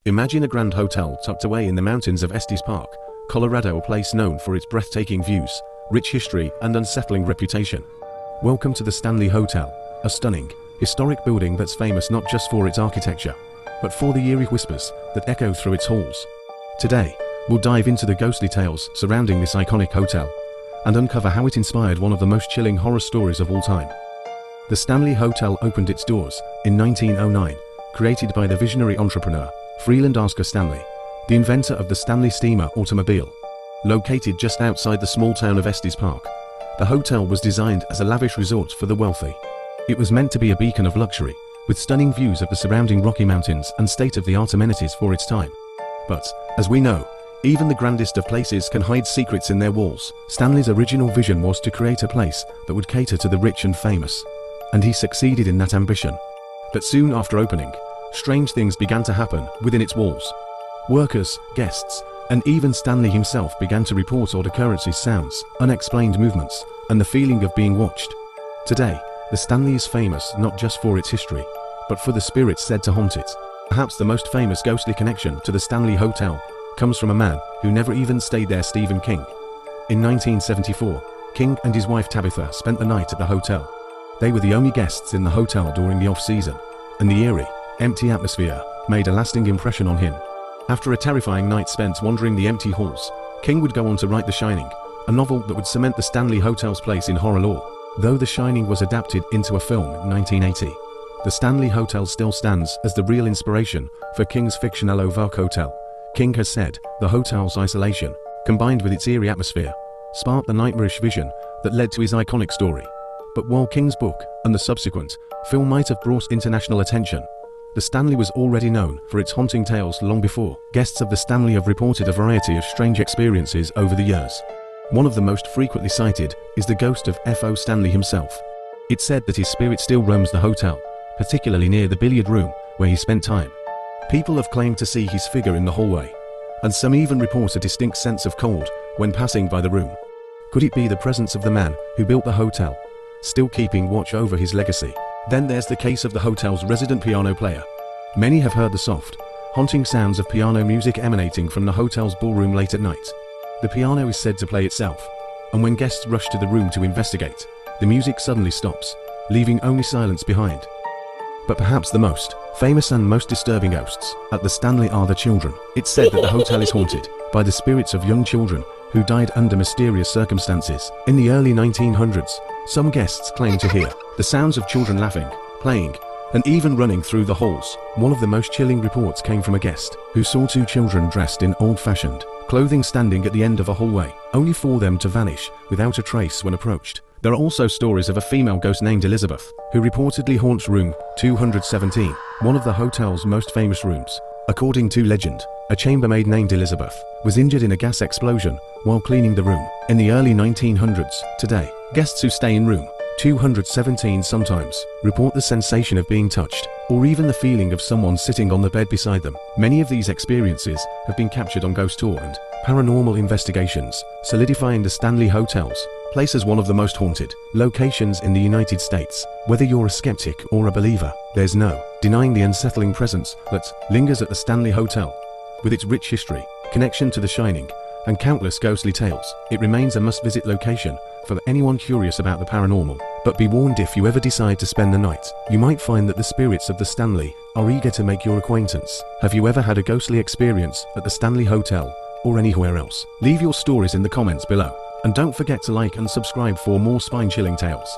Imagine a grand hotel tucked away in the mountains of Estes Park, Colorado, a place known for its breathtaking views, rich history, and unsettling reputation. Welcome to the Stanley Hotel, a stunning, historic building that's famous not just for its architecture, but for the eerie whispers that echo through its halls. Today, we'll dive into the ghostly tales surrounding this iconic hotel, and uncover how it inspired one of the most chilling horror stories of all time. The Stanley Hotel opened its doors in 1909, created by the visionary entrepreneur, Freeland Oscar Stanley, the inventor of the Stanley steamer automobile. Located just outside the small town of Estes Park, the hotel was designed as a lavish resort for the wealthy. It was meant to be a beacon of luxury, with stunning views of the surrounding Rocky Mountains and state-of-the-art amenities for its time. But, as we know, even the grandest of places can hide secrets in their walls. Stanley's original vision was to create a place that would cater to the rich and famous, and he succeeded in that ambition. But soon after opening, strange things began to happen within its walls. Workers, guests, and even Stanley himself began to report odd occurrences, sounds, unexplained movements, and the feeling of being watched. Today, the Stanley is famous not just for its history, but for the spirits said to haunt it. Perhaps the most famous ghostly connection to the Stanley Hotel comes from a man who never even stayed there, Stephen King. In 1974, King and his wife Tabitha spent the night at the hotel. They were the only guests in the hotel during the off-season, and the eerie, empty atmosphere made a lasting impression on him. After a terrifying night spent wandering the empty halls, King would go on to write The Shining, a novel that would cement the Stanley Hotel's place in horror lore. Though The Shining was adapted into a film in 1980, the Stanley Hotel still stands as the real inspiration for King's fictional Oak Hotel. King has said the hotel's isolation, combined with its eerie atmosphere, sparked the nightmarish vision that led to his iconic story. But while King's book and the subsequent film might have brought international attention, the Stanley was already known for its haunting tales long before. Guests of the Stanley have reported a variety of strange experiences over the years. One of the most frequently cited is the ghost of F.O. Stanley himself. It's said that his spirit still roams the hotel, particularly near the billiard room where he spent time. People have claimed to see his figure in the hallway, and some even report a distinct sense of cold when passing by the room. Could it be the presence of the man who built the hotel, still keeping watch over his legacy? Then there's the case of the hotel's resident piano player. Many have heard the soft, haunting sounds of piano music emanating from the hotel's ballroom late at night. The piano is said to play itself, and when guests rush to the room to investigate, the music suddenly stops, leaving only silence behind. But perhaps the most famous and most disturbing ghosts at the Stanley are the children. It's said that the hotel is haunted by the spirits of young children who died under mysterious circumstances. In the early 1900s, some guests claimed to hear the sounds of children laughing, playing, and even running through the halls. One of the most chilling reports came from a guest who saw two children dressed in old-fashioned clothing standing at the end of a hallway, only for them to vanish without a trace when approached. There are also stories of a female ghost named Elizabeth, who reportedly haunts room 217, one of the hotel's most famous rooms. According to legend, a chambermaid named Elizabeth was injured in a gas explosion while cleaning the room in the early 1900s. Today, guests who stay in room 217 sometimes report the sensation of being touched, or even the feeling of someone sitting on the bed beside them. Many of these experiences have been captured on Ghost Tour and Paranormal Investigations, solidifying the Stanley Hotel's place as one of the most haunted locations in the United States. Whether you're a skeptic or a believer, there's no denying the unsettling presence that lingers at the Stanley Hotel. With its rich history, connection to The Shining, and countless ghostly tales, it remains a must-visit location for anyone curious about the paranormal. But be warned, if you ever decide to spend the night, you might find that the spirits of the Stanley are eager to make your acquaintance. Have you ever had a ghostly experience at the Stanley Hotel or anywhere else? Leave your stories in the comments below, and don't forget to like and subscribe for more spine-chilling tales.